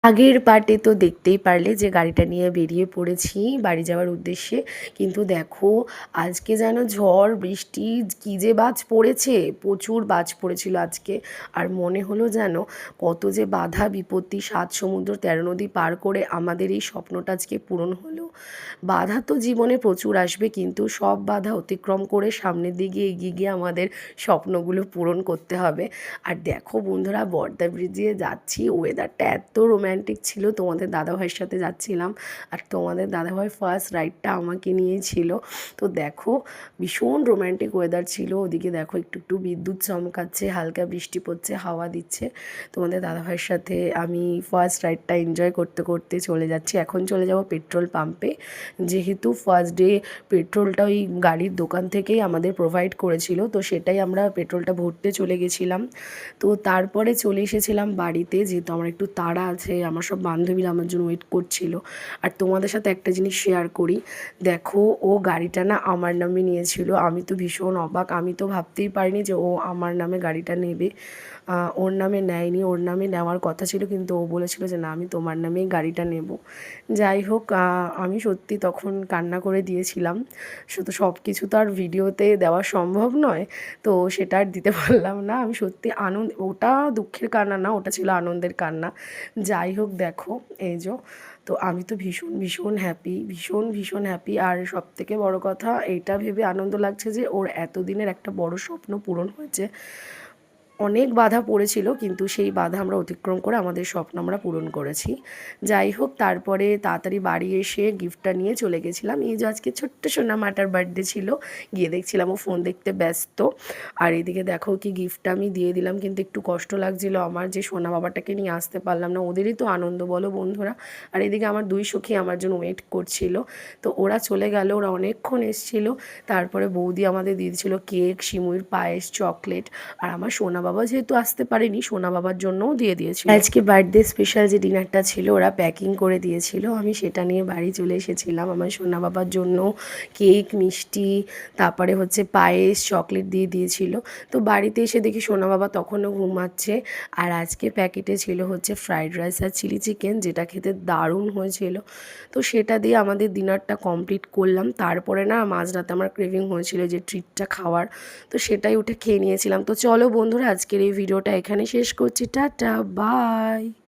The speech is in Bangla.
আগের পার্টে তো দেখতেই পারলে যে গাড়িটা নিয়ে বেরিয়ে পড়েছি বাড়ি যাওয়ার উদ্দেশ্যে। কিন্তু দেখো আজকে যেন ঝড় বৃষ্টি কী যে বাজ পড়েছে, প্রচুর বাজ পড়েছিল আজকে। আর মনে হলো যেন কত যে বাধা বিপত্তি, 7 সমুদ্র 13 নদী পার করে আমাদের এই স্বপ্নটা আজকে পূরণ হলো। বাধা তো জীবনে প্রচুর আসবে, কিন্তু সব বাধা অতিক্রম করে সামনের দিকে এগিয়ে গিয়ে আমাদের স্বপ্নগুলো পূরণ করতে হবে। আর দেখো বন্ধুরা, বর্দা ব্রিজে যাচ্ছি, ওয়েদারটা এত রোম্যান্টিক ছিল। তোমাদের দাদাভাইয়ের সাথে যাচ্ছিলাম, আর তোমাদের দাদাভাই ফার্স্ট রাইডটা আমাকে নিয়েই ছিল। তো দেখো ভীষণ রোম্যান্টিক ওয়েদার ছিল। ওদিকে দেখো একটু একটু বিদ্যুৎ চমকাচ্ছে, হালকা বৃষ্টি পড়ছে, হাওয়া দিচ্ছে। তোমাদের দাদাভাইয়ের সাথে আমি ফার্স্ট রাইডটা এনজয় করতে করতে চলে যাচ্ছি। এখন চলে যাব পেট্রোল পাম্পে, যেহেতু ফার্স্ট ডে পেট্রোলটা ওই গাড়ির দোকান থেকেই আমাদের প্রোভাইড করেছিল, তো সেটাই আমরা পেট্রোলটা ভরতে চলে গেছিলাম। তো তারপরে চলে এসেছিলাম বাড়িতে, যেহেতু আমার একটু তাড়া আছে। আমার সব বান্ধবীরা আমার জন্য ওয়েট করছিল। আর তোমাদের সাথে একটা জিনিস শেয়ার করি, দেখো ও গাড়িটা না আমার নামে নিয়েছিল। আমি তো ভীষণ অবাক, আমি তো ভাবতেই পারিনি যে ও আমার নামে গাড়িটা নেবে। ওর নামে নেয়নি, ওর নামে নেওয়ার কথা ছিল, কিন্তু ও বলেছিল যে না আমি তোমার নামেই গাড়িটা নেব। যাই হোক, আমি সত্যি তখন কান্না করে দিয়েছিলাম। শুধু সব কিছু তো আর ভিডিওতে দেওয়া সম্ভব নয়, তো সেটা আর দিতে পারলাম না। আমি সত্যি ওটা দুঃখের কান্না না, ওটা ছিল আনন্দের কান্না। যাই হোক দেখো এই যে, তো আমি তো ভীষণ ভীষণ হ্যাপি, ভীষণ ভীষণ হ্যাপি। আর সবথেকে বড় কথা এইটা ভেবে আনন্দ লাগছে যে ওর এতদিনের একটা বড় স্বপ্ন পূরণ হয়েছে। অনেক বাধা পড়েছিল, কিন্তু সেই বাধা আমরা অতিক্রম করে আমাদের স্বপ্ন আমরা পূরণ করেছি। যাই হোক, তারপরে তাড়াতাড়ি বাড়ি এসে গিফটটা নিয়ে চলে গেছিলাম। এই যে আজকে ছোট্ট সোনামাটার বার্থডে ছিল, গিয়ে দেখছিলাম ও ফোন দেখতে ব্যস্ত। আর এদিকে দেখো কি গিফটটা আমি দিয়ে দিলাম, কিন্তু একটু কষ্ট লাগছিল আমার যে সোনা বাবাটাকে নিয়ে আসতে পারলাম না। ওদেরই তো আনন্দ বলো বন্ধুরা। আর এদিকে আমার 2 সখী আমার জন্য ওয়েট করছিল। তো ওরা চলে গেল, ওরা অনেকক্ষণ এসেছিল। তারপরে বৌদি আমাদের দিয়ে দিয়েছিল কেক, সিমুইর পায়েস, চকলেট। আর আমার সোনা বাবা যেহেতু আসতে পারেনি, সোনা বাবার জন্যও দিয়ে দিয়েছিল। আজকে বার্থডে স্পেশাল যে ডিনারটা ছিল ওরা প্যাকিং করে দিয়েছিল, আমি সেটা নিয়ে বাড়ি চলে এসেছিলাম। আমার সোনা বাবার জন্য কেক, মিষ্টি, তারপরে হচ্ছে পায়েস, চকলেট দিয়ে দিয়েছিল। তো বাড়িতে এসে দেখি সোনা বাবা তখনও ঘুমাচ্ছে। আর আজকে প্যাকেটে ছিল হচ্ছে ফ্রাইড রাইস আর চিলি চিকেন, যেটা খেতে দারুণ হয়েছিল। তো সেটা দিয়ে আমাদের ডিনারটা কমপ্লিট করলাম। তারপরে না মাঝরাতে আমার ক্রেভিং হয়েছিল যে ট্রিটটা খাওয়ার, তো সেটাই উঠে খেয়ে নিয়েছিলাম। তো চলো বন্ধুরা, আজকের এই ভিডিওটা এখানে শেষ করছি। Tata, by.